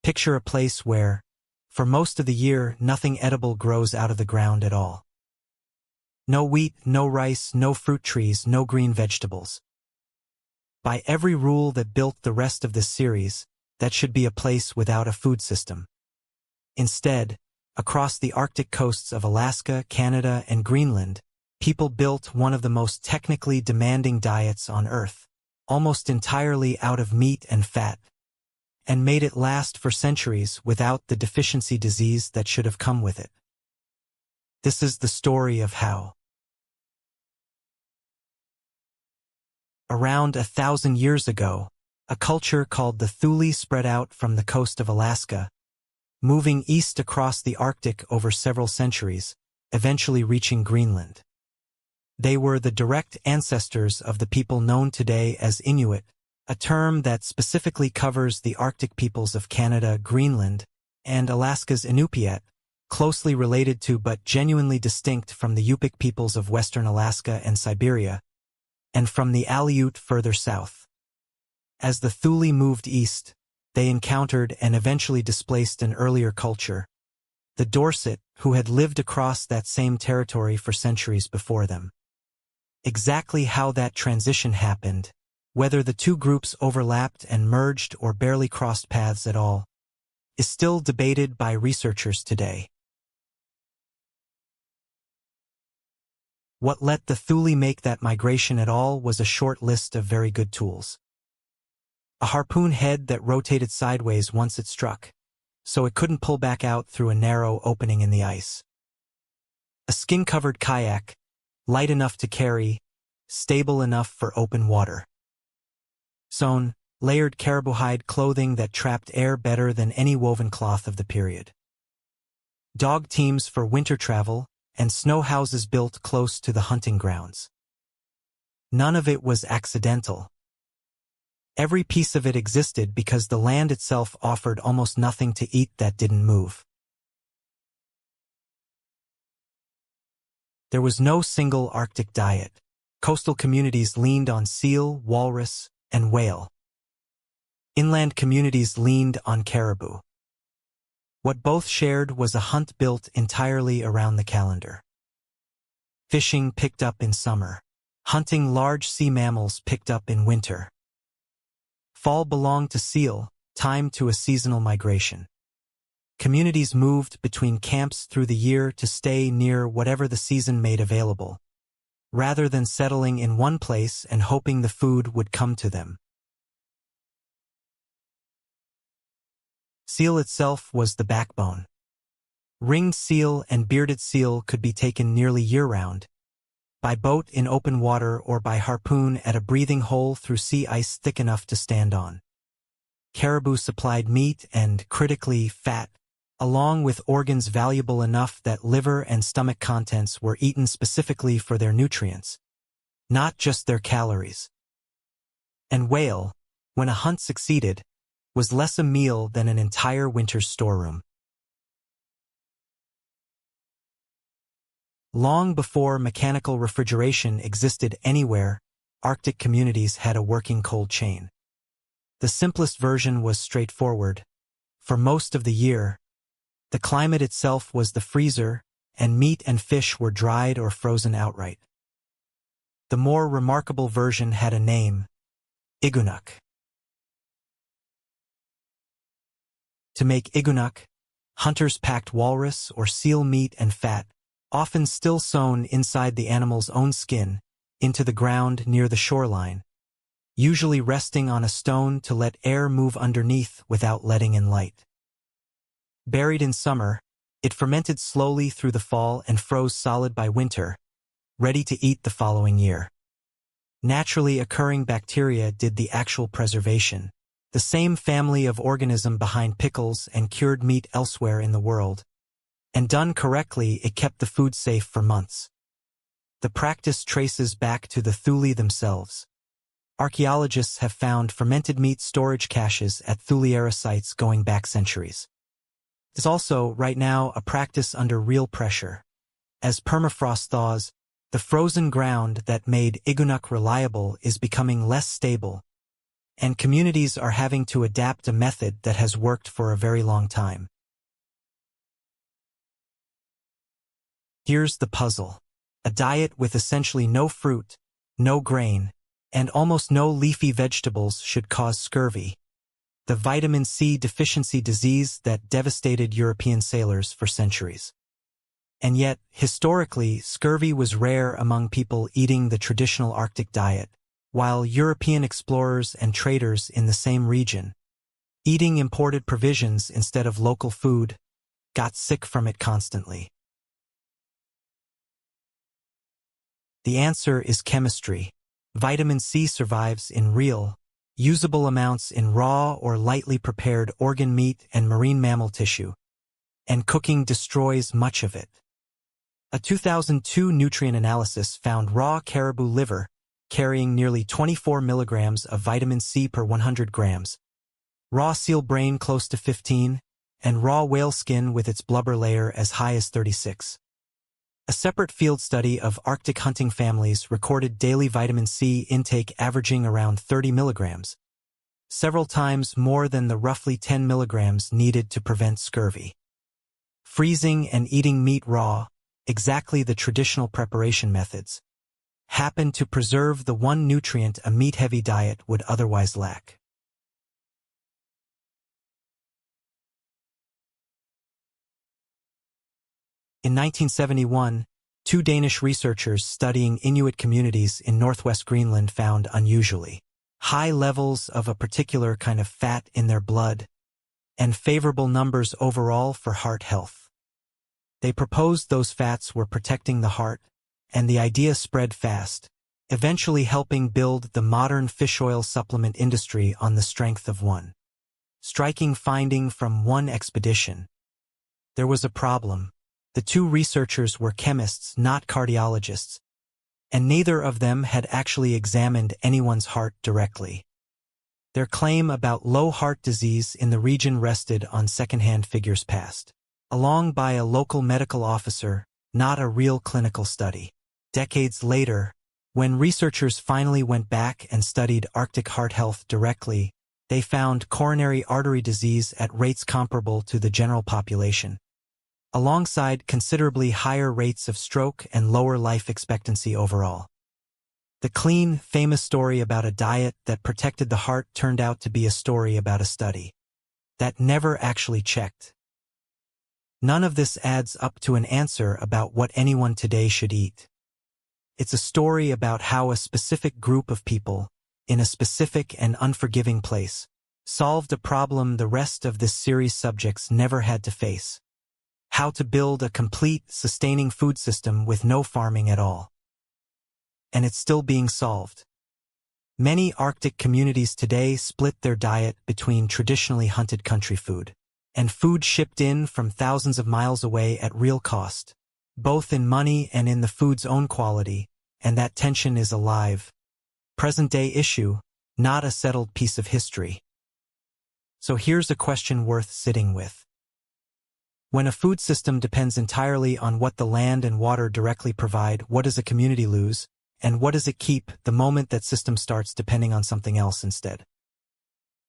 Picture a place where, for most of the year, nothing edible grows out of the ground at all. No wheat, no rice, no fruit trees, no green vegetables. By every rule that built the rest of this series, that should be a place without a food system. Instead, across the Arctic coasts of Alaska, Canada, and Greenland, people built one of the most technically demanding diets on Earth, almost entirely out of meat and fat, and made it last for centuries without the deficiency disease that should have come with it. This is the story of how. Around 1,000 years ago, a culture called the Thule spread out from the coast of Alaska, moving east across the Arctic over several centuries, eventually reaching Greenland. They were the direct ancestors of the people known today as Inuit, a term that specifically covers the Arctic peoples of Canada, Greenland, and Alaska's Inupiat, closely related to but genuinely distinct from the Yupik peoples of western Alaska and Siberia, and from the Aleut further south. As the Thule moved east, they encountered and eventually displaced an earlier culture, the Dorset, who had lived across that same territory for centuries before them. Exactly how that transition happened, whether the two groups overlapped and merged or barely crossed paths at all, is still debated by researchers today. What let the Thule make that migration at all was a short list of very good tools. A harpoon head that rotated sideways once it struck, so it couldn't pull back out through a narrow opening in the ice. A skin-covered kayak, light enough to carry, stable enough for open water. Sewn, layered caribou hide clothing that trapped air better than any woven cloth of the period. Dog teams for winter travel, and snow houses built close to the hunting grounds. None of it was accidental. Every piece of it existed because the land itself offered almost nothing to eat that didn't move. There was no single Arctic diet. Coastal communities leaned on seal, walrus, and whale. Inland communities leaned on caribou. What both shared was a hunt built entirely around the calendar. Fishing picked up in summer. Hunting large sea mammals picked up in winter. Fall belonged to seal, time to a seasonal migration. Communities moved between camps through the year to stay near whatever the season made available, rather than settling in one place and hoping the food would come to them. Seal itself was the backbone. Ringed seal and bearded seal could be taken nearly year-round, by boat in open water or by harpoon at a breathing hole through sea ice thick enough to stand on. Caribou supplied meat and, critically, fat, along with organs valuable enough that liver and stomach contents were eaten specifically for their nutrients, not just their calories. And whale, when a hunt succeeded, was less a meal than an entire winter's storeroom. Long before mechanical refrigeration existed anywhere, Arctic communities had a working cold chain. The simplest version was straightforward. For most of the year, the climate itself was the freezer, and meat and fish were dried or frozen outright. The more remarkable version had a name: igunuk. To make igunuk, hunters packed walrus or seal meat and fat, often still sewn inside the animal's own skin, into the ground near the shoreline, usually resting on a stone to let air move underneath without letting in light. Buried in summer, it fermented slowly through the fall and froze solid by winter, ready to eat the following year. Naturally occurring bacteria did the actual preservation, the same family of organism behind pickles and cured meat elsewhere in the world. And done correctly, it kept the food safe for months. The practice traces back to the Thule themselves. Archaeologists have found fermented meat storage caches at Thule-era sites going back centuries. It's also, right now, a practice under real pressure. As permafrost thaws, the frozen ground that made igunuk reliable is becoming less stable, and communities are having to adapt a method that has worked for a very long time. Here's the puzzle. A diet with essentially no fruit, no grain, and almost no leafy vegetables should cause scurvy, the vitamin C deficiency disease that devastated European sailors for centuries. And yet, historically, scurvy was rare among people eating the traditional Arctic diet, while European explorers and traders in the same region, eating imported provisions instead of local food, got sick from it constantly. The answer is chemistry. Vitamin C survives in real, usable amounts in raw or lightly prepared organ meat and marine mammal tissue, and cooking destroys much of it. A 2002 nutrient analysis found raw caribou liver carrying nearly 24 milligrams of vitamin C per 100 grams, raw seal brain close to 15, and raw whale skin with its blubber layer as high as 36. A separate field study of Arctic hunting families recorded daily vitamin C intake averaging around 30 milligrams, several times more than the roughly 10 milligrams needed to prevent scurvy. Freezing and eating meat raw, exactly the traditional preparation methods, happen to preserve the one nutrient a meat-heavy diet would otherwise lack. In 1971, two Danish researchers studying Inuit communities in northwest Greenland found unusually high levels of a particular kind of fat in their blood and favorable numbers overall for heart health. They proposed those fats were protecting the heart, and the idea spread fast, eventually helping build the modern fish oil supplement industry on the strength of one striking finding from one expedition. There was a problem. The two researchers were chemists, not cardiologists, and neither of them had actually examined anyone's heart directly. Their claim about low heart disease in the region rested on secondhand figures passed along by a local medical officer, not a real clinical study. Decades later, when researchers finally went back and studied Arctic heart health directly, they found coronary artery disease at rates comparable to the general population, alongside considerably higher rates of stroke and lower life expectancy overall. The clean, famous story about a diet that protected the heart turned out to be a story about a study that never actually checked. None of this adds up to an answer about what anyone today should eat. It's a story about how a specific group of people, in a specific and unforgiving place, solved a problem the rest of this series' subjects never had to face. How to build a complete, sustaining food system with no farming at all. And it's still being solved. Many Arctic communities today split their diet between traditionally hunted country food and food shipped in from thousands of miles away at real cost, both in money and in the food's own quality, and that tension is a live, present-day issue, not a settled piece of history. So here's a question worth sitting with. When a food system depends entirely on what the land and water directly provide, what does a community lose, and what does it keep the moment that system starts depending on something else instead?